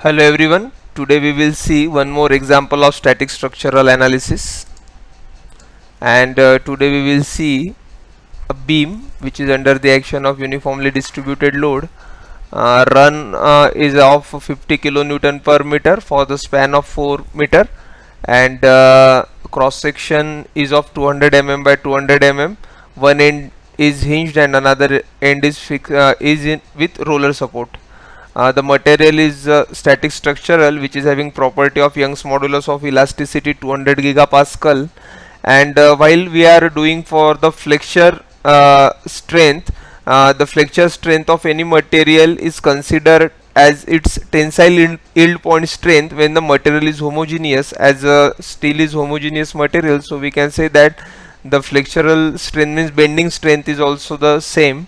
Hello everyone, today we will see one more example of static structural analysis, and today we will see a beam which is under the action of uniformly distributed load. Run is of 50 kilonewton per meter for the span of 4 meter, and cross section is of 200 mm by 200 mm. One end is hinged and another end is with roller support. The material is static structural, which is having property of Young's modulus of elasticity 200 gigapascal. And while we are doing for the flexure strength, the flexure strength of any material is considered as its tensile yield point strength when the material is homogeneous, as steel is homogeneous material. So we can say that the flexural strength means bending strength is also the same.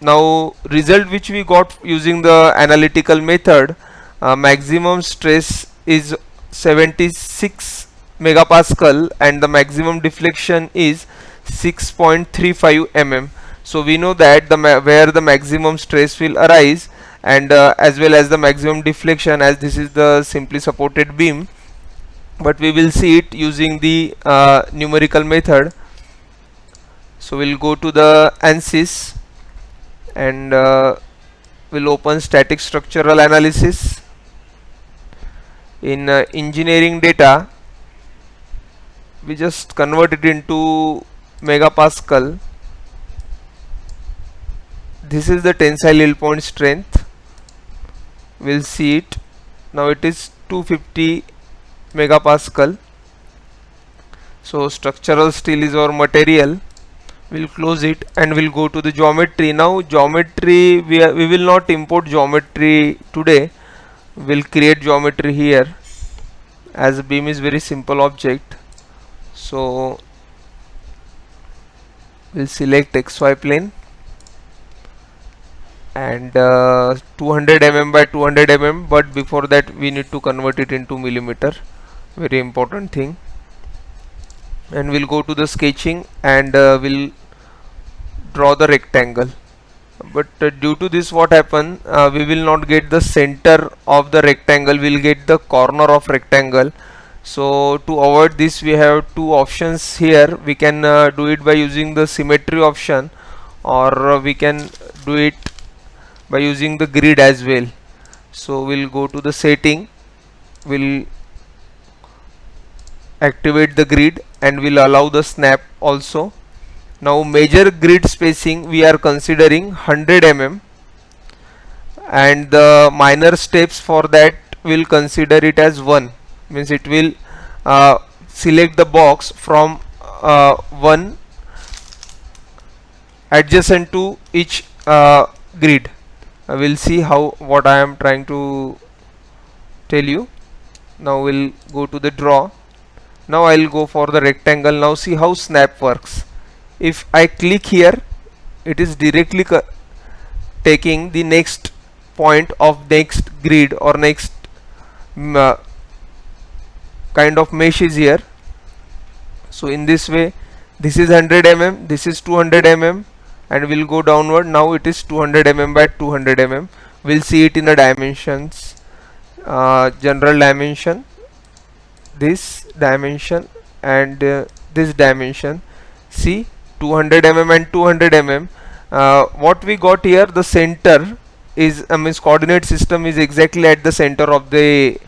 Now result which we got using the analytical method, maximum stress is 76 megapascal and the maximum deflection is 6.35 mm. So we know that where the maximum stress will arise, and as well as the maximum deflection, as this is the simply supported beam, but we will see it using the numerical method. So we'll go to the ANSYS and we'll open static structural analysis. In engineering data, we just convert it into megapascal. This is the tensile yield point strength. We'll see it now. It is 250 megapascal. So structural steel is our material. We'll close it and we'll go to the geometry. Now geometry, we will not import geometry today. We'll create geometry here, as a beam is very simple object. So we'll select XY plane and 200 mm by 200 mm, but before that we need to convert it into millimeter, very important thing. And we'll go to the sketching and we'll draw the rectangle. But due to this, what happen, we will not get the center of the rectangle, we'll get the corner of rectangle. So to avoid this, we have two options here. We can do it by using the symmetry option, or we can do it by using the grid as well. So we'll go to the setting, we'll activate the grid and we'll allow the snap also. Now major grid spacing we are considering 100 mm, and the minor steps for that will consider it as 1, means it will select the box from 1 adjacent to each grid. We'll see how what I am trying to tell you. Now we'll go to the draw. Now I'll go for the rectangle. Now see how snap works. If I click here, it is directly taking the next point of next grid or next kind of mesh is here. So in this way, this is 100 mm, this is 200 mm, and we'll go downward. Now it is 200 mm by 200 mm. We'll see it in the dimensions, general dimension, this dimension, and this dimension. See, 200 mm and 200 mm. What we got here, the center is, means coordinate system is exactly at the center of the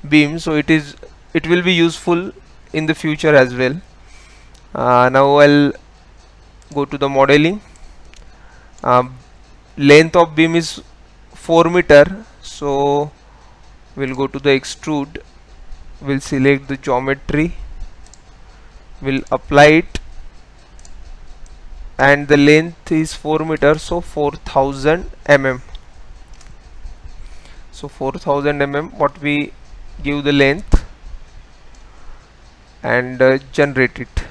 beam, so it will be useful in the future as well. Now I'll go to the modeling. Length of beam is 4 meter, so we'll go to the extrude, we'll select the geometry, we'll apply it, and the length is 4 meters, so 4000 mm. So 4000 mm, what we give the length, and generate it.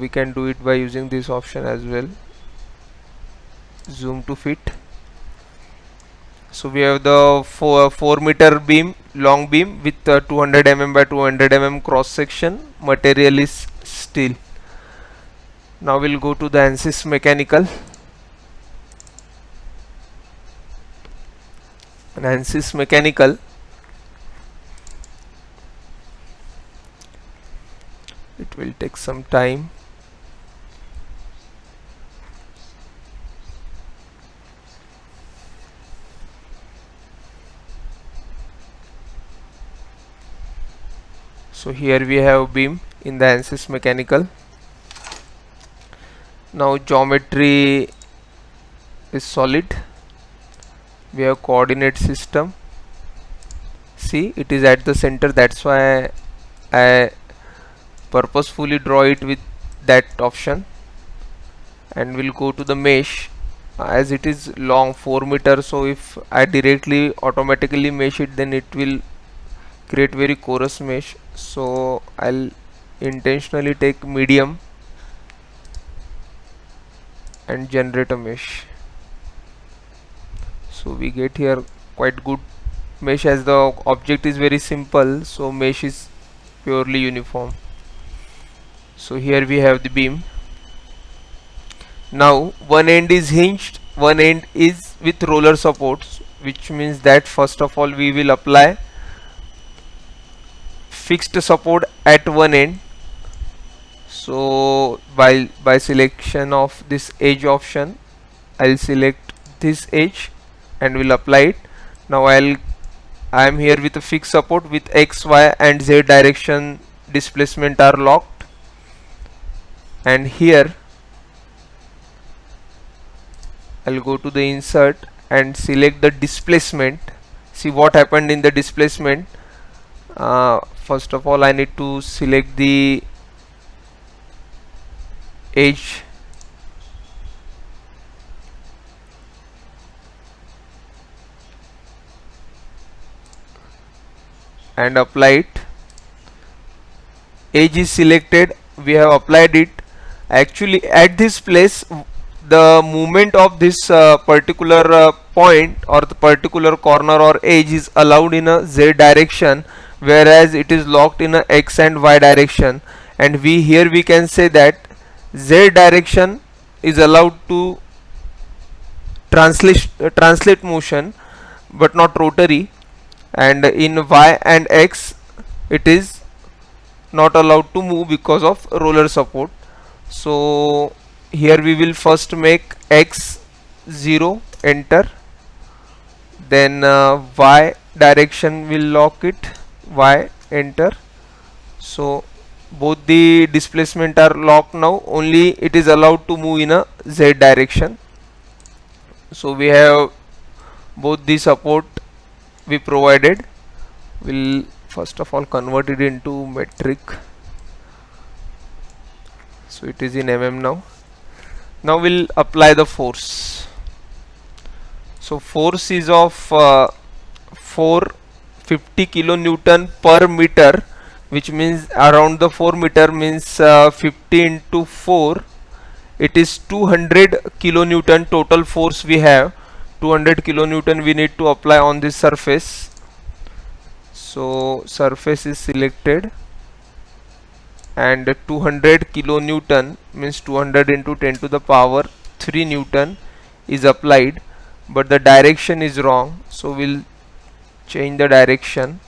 We can do it by using this option as well, zoom to fit. So we have the 4 meter beam, long beam with 200 mm by 200 mm cross section. Material is steel. Now we'll go to the ANSYS mechanical. and ANSYS Mechanical. It will take some time. So here we have beam in the ANSYS Mechanical. Now geometry is solid. We have coordinate system. See, it is at the center, that's why I purposefully draw it with that option. And we'll go to the mesh. As it is long 4 meters, so if I directly automatically mesh it, then it will create very coarse mesh. So I'll intentionally take medium and generate a mesh. So we get here quite good mesh, as the object is very simple, so mesh is purely uniform. So here we have the beam. Now one end is hinged, one end is with roller supports, which means that first of all we will apply fixed support at one end. So by selection of this edge option, I'll select this edge and will apply it. Now I am here with a fixed support with X, Y and Z direction displacement are locked, and here I'll go to the insert and select the displacement. See what happened in the displacement. First of all I need to select the edge and apply it. Edge is selected, we have applied it. Actually at this place the movement of this particular point or the particular corner or edge is allowed in a Z direction, whereas it is locked in a X and Y direction. And we can say that Z direction is allowed to translate motion but not rotary, and in Y and X it is not allowed to move because of roller support. So here we will first make X 0, enter, then Y direction will lock it, Y, enter. So both the displacement are locked now, only it is allowed to move in a Z direction. So we have both the support we provided. We'll first of all convert it into metric, so it is in mm now. Now we'll apply the force. So force is of 450 kilonewton per meter, which means around the 4 meter means 50 into 4, it is 200 kilonewton total force we have. 200 kilonewton we need to apply on this surface. So surface is selected and 200 kilonewton means 200 into 10 to the power 3 newton is applied, but the direction is wrong, so we'll change the direction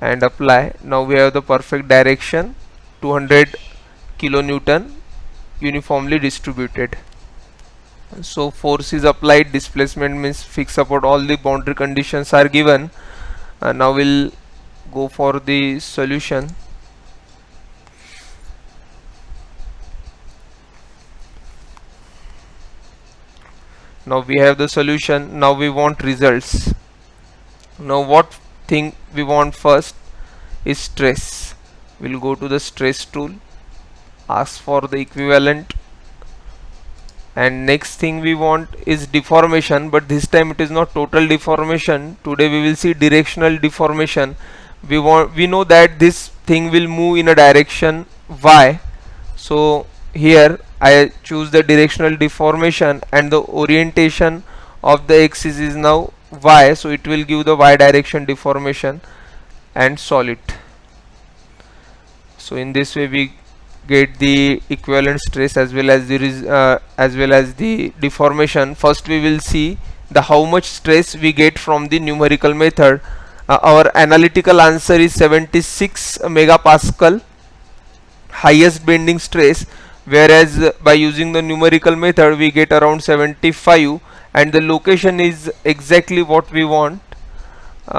and apply. Now we have the perfect direction, 200 kilonewton uniformly distributed. So force is applied, displacement means fixed support, all the boundary conditions are given. Now we'll go for the solution. Now we have the solution. Now we want results. Now what thing we want first is stress. We'll go to the stress tool, ask for the equivalent, and next thing we want is deformation, but this time it is not total deformation. Today we will see directional deformation. We know that this thing will move in a direction Y, so here I choose the directional deformation and the orientation of the axis is now Y, so it will give the Y direction deformation and solve it. So in this way we get the equivalent stress as well as the deformation. First we will see the how much stress we get from the numerical method. Our analytical answer is 76 megapascal highest bending stress, whereas by using the numerical method we get around 75, and the location is exactly what we want.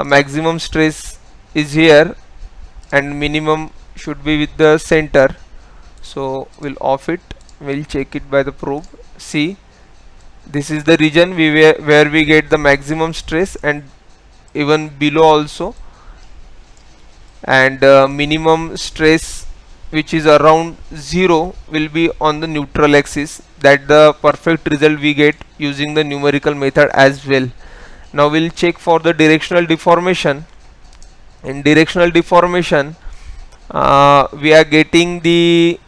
Maximum stress is here and minimum should be with the center, so we'll off it, we'll check it by the probe. See, this is the region where we get the maximum stress, and even below also, and minimum stress which is around 0 will be on the neutral axis. That the perfect result we get using the numerical method as well. Now we'll check for the directional deformation. In directional deformation, we are getting the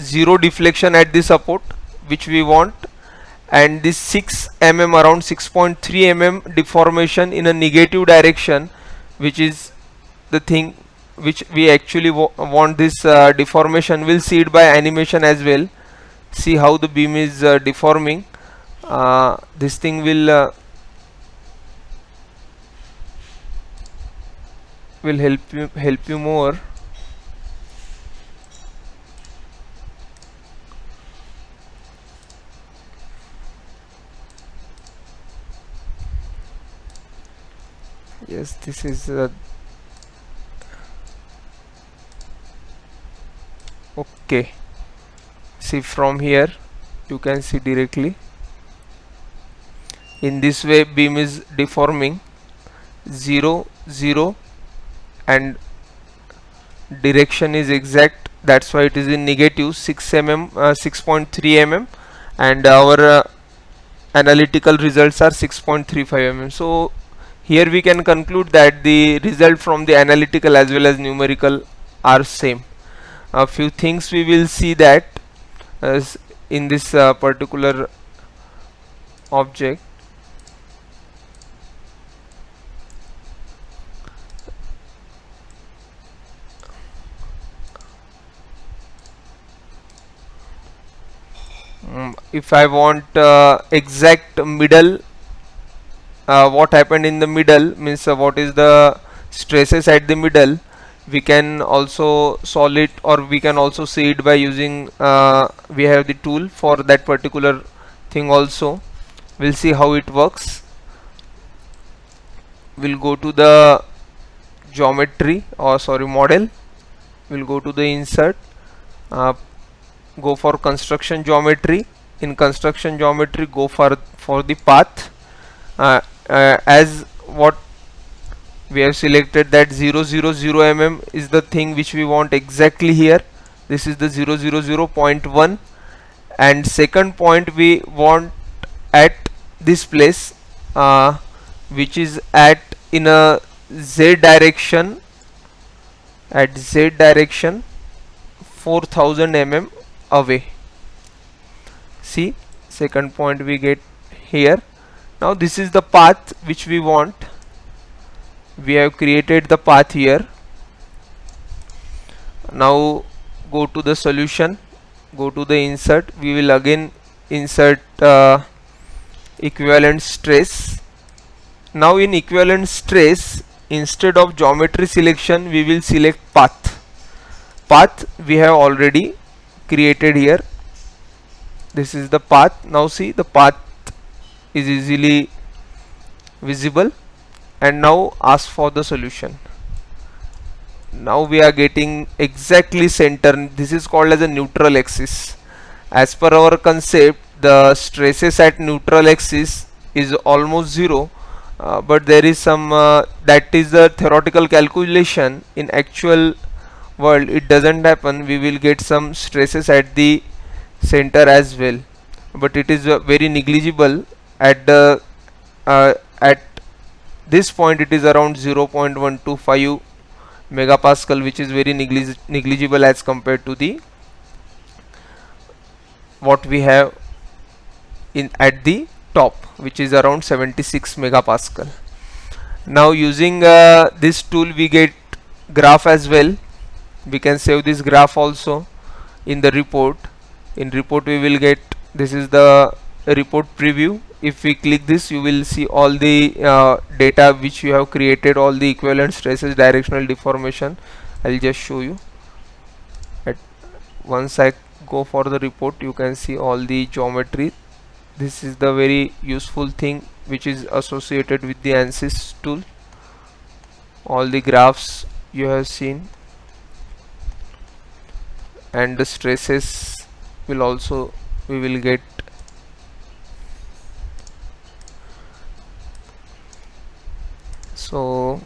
0 deflection at the support which we want, and this 6 mm, around 6.3 mm deformation in a negative direction, which is the thing which we actually want this deformation. We'll see it by animation as well. See how the beam is deforming. This thing will help you more. Yes, this is okay. See, from here you can see directly. In this way beam is deforming 0 0, and direction is exact, that's why it is in negative 6 mm, 6.3 mm, and our analytical results are 6.35 mm. So here we can conclude that the result from the analytical as well as numerical are same. A few things we will see that as in this particular object. If I want exact middle, what happened in the middle means what is the stresses at the middle, we can also solve it, or we can also see it by using we have the tool for that particular thing also. We'll see how it works. We'll go to the geometry, or sorry, model. We'll go to the insert, go for construction geometry. In construction geometry, go for the path. As what we have selected, that 0 0 0 mm is the thing which we want exactly here. This is the 0 0 0.1, and second point we want at this place, which is at in a z direction, at z direction 4000 mm away. See, second point we get here. Now this is the path which we want. We have created the path here. Now go to the solution, go to the insert. We will again insert equivalent stress. Now in equivalent stress, instead of geometry selection, we will select path. Path we have already created here. This is the path. Now see, the path is easily visible, and now ask for the solution. Now we are getting exactly center. This is called as a neutral axis. As per our concept, the stresses at neutral axis is almost 0, but there is some that is the theoretical calculation. In actual world it doesn't happen. We will get some stresses at the center as well, but it is very negligible. At the at this point it is around 0.125 megapascal, which is very negligible as compared to the what we have in at the top, which is around 76 megapascal. Now using this tool we get graph as well. We can save this graph also in the report. In report we will get, this is the report preview, if we click this, you will see all the data which you have created, all the equivalent stresses, directional deformation. I'll just show you. Once I go for the report, you can see all the geometry. This is the very useful thing which is associated with the ANSYS tool. All the graphs you have seen, and the stresses will also we will get. So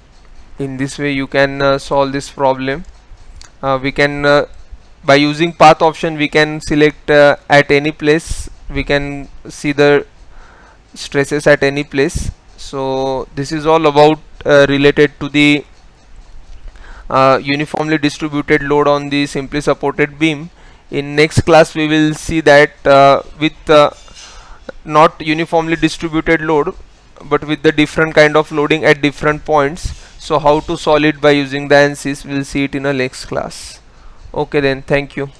in this way you can solve this problem. We can by using path option, we can select at any place, we can see the stresses at any place. So this is all about related to the uniformly distributed load on the simply supported beam. In next class we will see that with not uniformly distributed load, but with the different kind of loading at different points. So how to solve it by using the ANSYS, we'll see it in a next class. Okay then, thank you.